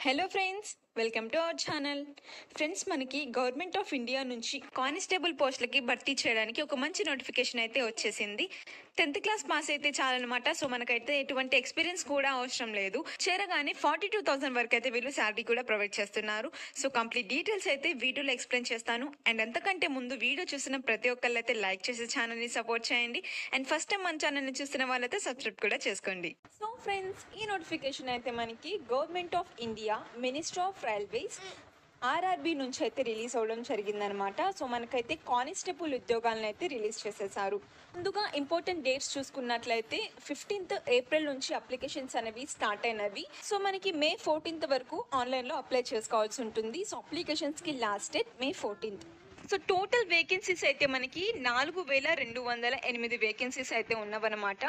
Hello friends, welcome to our channel. Friends, మనకి government of India నుంచి constable పోస్టులకి భర్తీ చేయడానికి ఒక మంచి నోటిఫికేషన్ అయితే వచ్చేసింది. 10th క్లాస్ పాస్ అయితే చాలన్నమాట. సో మనకైతే ఎటువంటి ఎక్స్పీరియన్స్ కూడా అవసరం లేదు. చేరగానే 42,000 వరకు అయితే వీళ్ళు శాలరీ కూడా ప్రొవైడ్ చేస్తున్నారు. సో కంప్లీట్ డీటెయిల్స్ అయితే వీడియోలో ఎక్స్ప్లెయిన్ చేస్తాను. అండ్ అంతకంటే ముందు వీడియో చూసిన ప్రతి ఒక్కళ్ళు అయితే లైక్ చేసి ఛానల్ని సపోర్ట్ చేయండి. అండ్ ఫస్ట్ టైం మన ఛానల్ని చూస్తున్న వాళ్ళైతే సబ్స్క్రైబ్ కూడా చేసుకోండి. సో ఫ్రెండ్స్, ఈ నోటిఫికేషన్ అయితే మనకి government of India ministry of railways RRB నుంచి అయితే రిలీజ్ అవ్వడం జరిగిందనమాట. సో మనకైతే కానిస్టేబుల్ ఉద్యోగాలను అయితే రిలీజ్ చేసేసారు. ముందుగా ఇంపార్టెంట్ డేట్స్ చూసుకున్నట్లయితే 15th ఏప్రిల్ నుంచి అప్లికేషన్స్ అనేవి స్టార్ట్ అయినవి. సో మనకి మే 14th వరకు ఆన్లైన్లో అప్లై చేసుకోవాల్సి ఉంటుంది. సో అప్లికేషన్స్కి last date May 14th. So total vacancies అయితే మనకి 4,208 వేకెన్సీస్ అయితే ఉన్నవన్నమాట.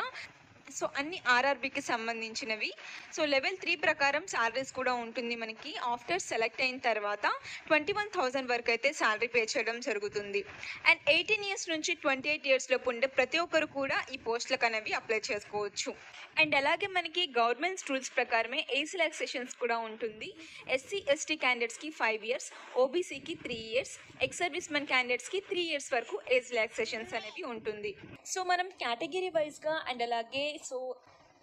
సో అన్ని ఆర్ఆర్బికి సంబంధించినవి. సో లెవెల్ 3 ప్రకారం శాలరీస్ కూడా ఉంటుంది. మనకి ఆఫ్టర్ సెలెక్ట్ అయిన తర్వాత 21,000 వరకు అయితే శాలరీ పే చేయడం జరుగుతుంది. అండ్ 18 ఇయర్స్ నుంచి 28 ఇయర్స్ లోపు ఉండే ప్రతి ఒక్కరు కూడా ఈ పోస్టులకు అనేవి అప్లై చేసుకోవచ్చు. అండ్ అలాగే మనకి గవర్నమెంట్ రూల్స్ ప్రకారమే ఏజ్ రిలాక్సేషన్స్ కూడా ఉంటుంది. ఎస్సీ ఎస్టీ క్యాండిడేట్స్కి 5 ఇయర్స్, ఓబీసీకి 3 ఇయర్స్, ఎక్స్ సర్వీస్ మెన్ క్యాండిడేట్స్కి 3 ఇయర్స్ వరకు ఏజ్ రిలాక్సేషన్స్ అనేవి ఉంటుంది. సో మనం కేటగిరీ వైజ్గా అండ్ అలాగే సో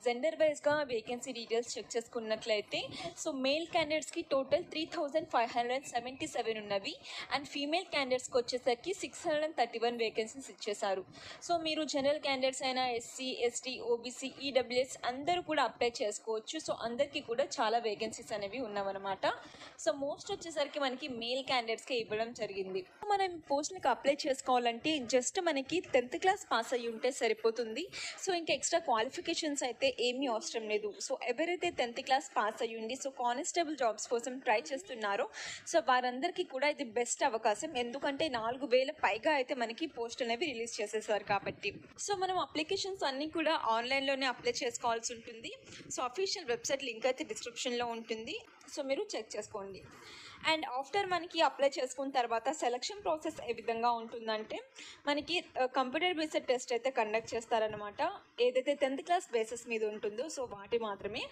జెండర్ వైజ్గా వేకెన్సీ డీటెయిల్స్ చెక్ చేసుకున్నట్లయితే సో మేల్ క్యాండిడేట్స్కి టోటల్ 3,577 ఉన్నవి. అండ్ ఫీమేల్ క్యాండిడేట్స్కి వచ్చేసరికి 631 వేకెన్సీస్ ఇచ్చేశారు. సో మీరు జనరల్ క్యాండిడేట్స్ అయినా ఎస్సీ ఎస్టీ ఓబీసీ ఈడబ్ల్యూఎస్ అందరూ కూడా అప్లై చేసుకోవచ్చు. సో అందరికీ కూడా చాలా వేకెన్సీస్ అనేవి ఉన్నవన్నమాట. సో మోస్ట్ వచ్చేసరికి మనకి మేల్ క్యాండిడేట్స్కే ఇవ్వడం జరిగింది. మనం పోస్టులకు అప్లై చేసుకోవాలంటే జస్ట్ మనకి 10th క్లాస్ పాస్ అయ్యి ఉంటే సరిపోతుంది. సో ఇంకా ఎక్స్ట్రా క్వాలిఫికేషన్స్ అయితే ఏమీ అవసరం లేదు. సో ఎవరైతే 10th క్లాస్ పాస్ అయ్యిండి సో కానిస్టేబుల్ జాబ్స్ కోసం ట్రై చేస్తున్నారో సో వారందరికీ కూడా ఇది బెస్ట్ అవకాశం. ఎందుకంటే 4,000 పైగా అయితే మనకి పోస్ట్ అనేవి రిలీజ్ చేసేసారు కాబట్టి. సో మనం అప్లికేషన్స్ అన్నీ కూడా ఆన్లైన్లోనే అప్లై చేసుకోవాల్సి ఉంటుంది. సో అఫీషియల్ వెబ్సైట్ లింక్ అయితే డిస్క్రిప్షన్లో ఉంటుంది. సో మీరు చెక్ చేసుకోండి. అండ్ ఆఫ్టర్ మనకి అప్లై చేసుకున్న తర్వాత సెలక్షన్ ప్రాసెస్ ఏ విధంగా ఉంటుందంటే మనకి కంప్యూటర్ బేస్డ్ టెస్ట్ అయితే కండక్ట్ చేస్తారనమాట. ఏదైతే 10th క్లాస్ బేసిస్ మీద ఉంటుందో సో వాటి మాత్రమే.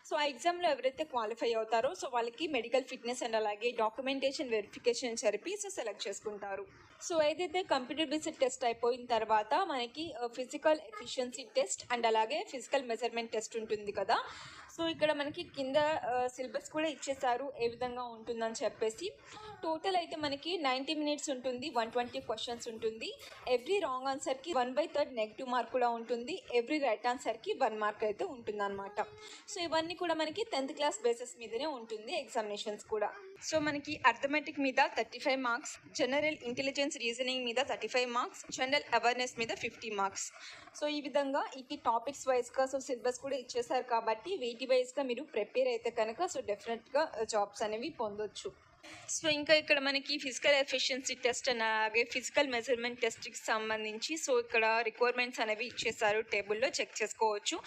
సో ఆ ఎగ్జామ్లో ఎవరైతే క్వాలిఫై అవుతారో సో వాళ్ళకి మెడికల్ ఫిట్నెస్ అండ్ అలాగే డాక్యుమెంటేషన్ వెరిఫికేషన్ జరిపి సో సెలెక్ట్ చేసుకుంటారు. సో ఏదైతే కంప్యూటర్ బేస్డ్ టెస్ట్ అయిపోయిన తర్వాత మనకి ఫిజికల్ ఎఫిషియన్సీ టెస్ట్ అండ్ అలాగే ఫిజికల్ మెజర్మెంట్ టెస్ట్ ఉంటుంది కదా. సో ఇక్కడ మనకి కింద సిలబస్ కూడా ఇచ్చేసారు ఏ విధంగా ఉంటుందని చెప్పేసి. టోటల్ అయితే మనకి 90 minutes ఉంటుంది, 120 క్వశ్చన్స్ ఉంటుంది. ఎవ్రీ రాంగ్ ఆన్సర్కి 1/3 నెగిటివ్ మార్క్ కూడా ఉంటుంది. ఎవ్రీ రైట్ ఆన్సర్కి 1 మార్క్ అయితే ఉంటుంది అనమాట. సో ఇవన్నీ కూడా మనకి 10th క్లాస్ బేసిస్ మీదనే ఉంటుంది ఎగ్జామినేషన్స్ కూడా. సో మనకి అర్థమెటిక్ మీద 35 మార్క్స్, జనరల్ ఇంటెలిజెన్స్ రీజనింగ్ మీద 35 మార్క్స్, జనరల్ అవేర్నెస్ మీద 50 మార్క్స్. సో ఈ విధంగా ఈ టాపిక్స్ వైజ్గా సో సిలబస్ కూడా ఇచ్చేసారు కాబట్టి వీటి వైజ్గా మీరు ప్రిపేర్ అయితే కనుక సో డెఫినెట్గా జాబ్స్ అనేవి పొందొచ్చు. సో ఇంకా ఇక్కడ మనకి ఫిజికల్ ఎఫిషియన్సీ టెస్ట్ అలాగే ఫిజికల్ మెజర్మెంట్ టెస్ట్కి సంబంధించి సో ఇక్కడ రిక్వైర్మెంట్స్ అనేవి ఇచ్చేసారు. టేబుల్లో చెక్ చేసుకోవచ్చు.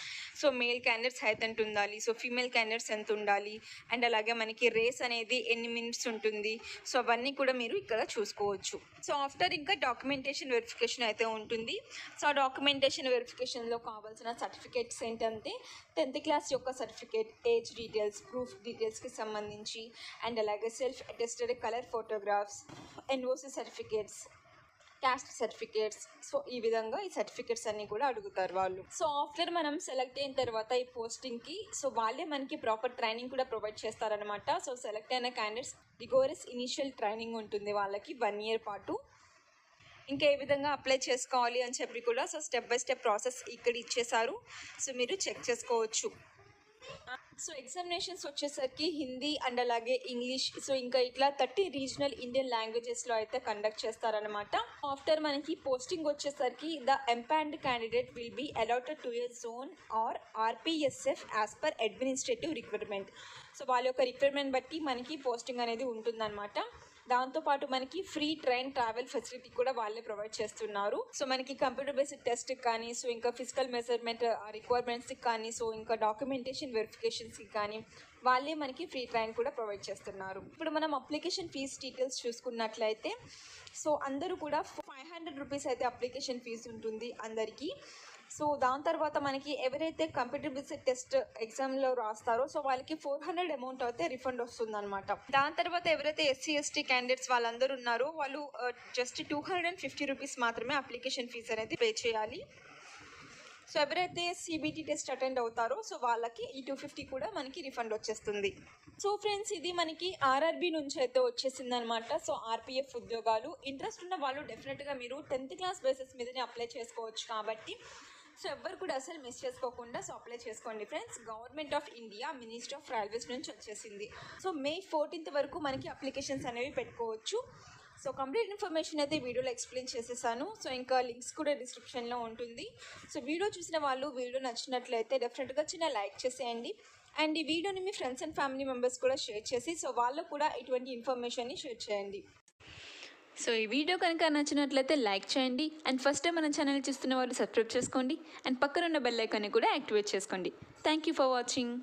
సో మేల్ క్యాండిడేట్స్ హైట్ ఎంత ఉండాలి, సో ఫీమేల్ క్యాండిడేట్స్ ఎంత ఉండాలి, అండ్ అలాగే మనకి రేస్ అనేది ఎన్ని మినిట్స్ ఉంటుంది. సో అవన్నీ కూడా మీరు ఇక్కడ చూసుకోవచ్చు. సో ఆఫ్టర్ ఇంకా డాక్యుమెంటేషన్ వెరిఫికేషన్ అయితే ఉంటుంది. సో ఆ డాక్యుమెంటేషన్ వెరిఫికేషన్లో కావాల్సిన సర్టిఫికేట్స్ ఏంటంటే 10th క్లాస్ యొక్క సర్టిఫికేట్, ఏజ్ డీటెయిల్స్, ప్రూఫ్ డీటెయిల్స్కి సంబంధించి అండ్ అలాగే self attested colour photographs, NOC certificates, caste certificates. So ఈ విధంగా ఈ సర్టిఫికేట్స్ అన్నీ కూడా అడుగుతారు వాళ్ళు. సో ఆఫ్టర్ మనం సెలెక్ట్ అయిన తర్వాత ఈ పోస్టింగ్కి సో వాళ్ళే మనకి ప్రాపర్ ట్రైనింగ్ కూడా ప్రొవైడ్ చేస్తారనమాట. సో సెలెక్ట్ అయిన క్యాండిడేట్స్ రిగోరస్ ఇనిషియల్ ట్రైనింగ్ ఉంటుంది వాళ్ళకి 1 year పాటు. ఇంకా ఏ విధంగా అప్లై చేసుకోవాలి అని చెప్పి కూడా so step by step process ఇక్కడ ఇచ్చేసారు. సో మీరు చెక్ చేసుకోవచ్చు. సో ఎగ్జామినేషన్స్ వచ్చేసరికి హిందీ అండ్ అలాగే ఇంగ్లీష్ సో ఇంకా ఇట్లా 30 రీజనల్ ఇండియన్ లాంగ్వేజెస్లో అయితే కండక్ట్ చేస్తారనమాట. ఆఫ్టర్ మనకి పోస్టింగ్ వచ్చేసరికి the empanelled candidate will be allotted to a zone or RPSF as per administrative requirement. So వాళ్ళ యొక్క రిక్వైర్మెంట్ బట్టి మనకి పోస్టింగ్ అనేది ఉంటుందన్నమాట. దాంతోపాటు మనకి ఫ్రీ ట్రైన్ ట్రావెల్ ఫెసిలిటీ కూడా వాళ్ళే ప్రొవైడ్ చేస్తున్నారు. సో మనకి కంప్యూటర్ బేస్డ్ టెస్ట్ కానీ సో ఇంకా ఫిజికల్ మెజర్మెంట్ రిక్వైర్మెంట్స్కి కానీ సో ఇంకా డాక్యుమెంటేషన్ వెరిఫికేషన్స్కి కానీ వాళ్ళే మనకి ఫ్రీ ట్రైన్ కూడా ప్రొవైడ్ చేస్తున్నారు. ఇప్పుడు మనం అప్లికేషన్ ఫీజ్ డీటెయిల్స్ చూసుకున్నట్లయితే సో అందరూ కూడా 500 రూపీస్ అయితే అప్లికేషన్ ఫీజు ఉంటుంది అందరికీ. సో దాని తర్వాత మనకి ఎవరైతే కంప్యూటర్ బేస్డ్ టెస్ట్ ఎగ్జామ్లో రాస్తారో సో వాళ్ళకి 400 అమౌంట్ అయితే రిఫండ్ వస్తుంది అనమాట. దాని తర్వాత ఎవరైతే ఎస్సీ ఎస్టీ క్యాండిడేట్స్ వాళ్ళందరూ ఉన్నారో వాళ్ళు జస్ట్ 250 రూపీస్ మాత్రమే అప్లికేషన్ ఫీజు అనేది పే చేయాలి. సో ఎవరైతే సిబిటి టెస్ట్ అటెండ్ అవుతారో సో వాళ్ళకి ఈ 250 కూడా మనకి రిఫండ్ వచ్చేస్తుంది. సో ఫ్రెండ్స్, ఇది మనకి ఆర్ఆర్బి నుంచి అయితే వచ్చేసింది అనమాట. సో ఆర్పిఎఫ్ ఉద్యోగాలు ఇంట్రెస్ట్ ఉన్న వాళ్ళు డెఫినెట్గా మీరు 10th క్లాస్ బేసిస్ మీదనే అప్లై చేసుకోవచ్చు కాబట్టి సో ఎవ్వరు కూడా అసలు మిస్ చేసుకోకుండా సో అప్లై చేసుకోండి friends. Government of India ministry of railways నుంచి వచ్చేసింది. సో మే 14th వరకు మనకి అప్లికేషన్స్ అనేవి పెట్టుకోవచ్చు. సో కంప్లీట్ ఇన్ఫర్మేషన్ అయితే వీడియోలో ఎక్స్ప్లెయిన్ చేసేసాను. సో ఇంకా లింక్స్ కూడా డిస్క్రిప్షన్లో ఉంటుంది. సో వీడియో చూసిన వాళ్ళు వీడియో నచ్చినట్లయితే డెఫినెట్గా చిన్న లైక్ చేసేయండి. అండ్ ఈ వీడియోని మీ ఫ్రెండ్స్ అండ్ ఫ్యామిలీ మెంబర్స్ కూడా షేర్ చేసి సో వాళ్ళకు కూడా ఇటువంటి ఇన్ఫర్మేషన్ని షేర్ చేయండి. సో ఈ వీడియో కనుక నచ్చినట్లయితే లైక్ చేయండి. అండ్ ఫస్ట్ టైం మన ఛానల్ చూస్తున్న వాళ్ళు సబ్స్క్రైబ్ చేసుకోండి. అండ్ పక్కన ఉన్న బెల్ ఐకాన్ని కూడా యాక్టివేట్ చేసుకోండి. Thank you for watching.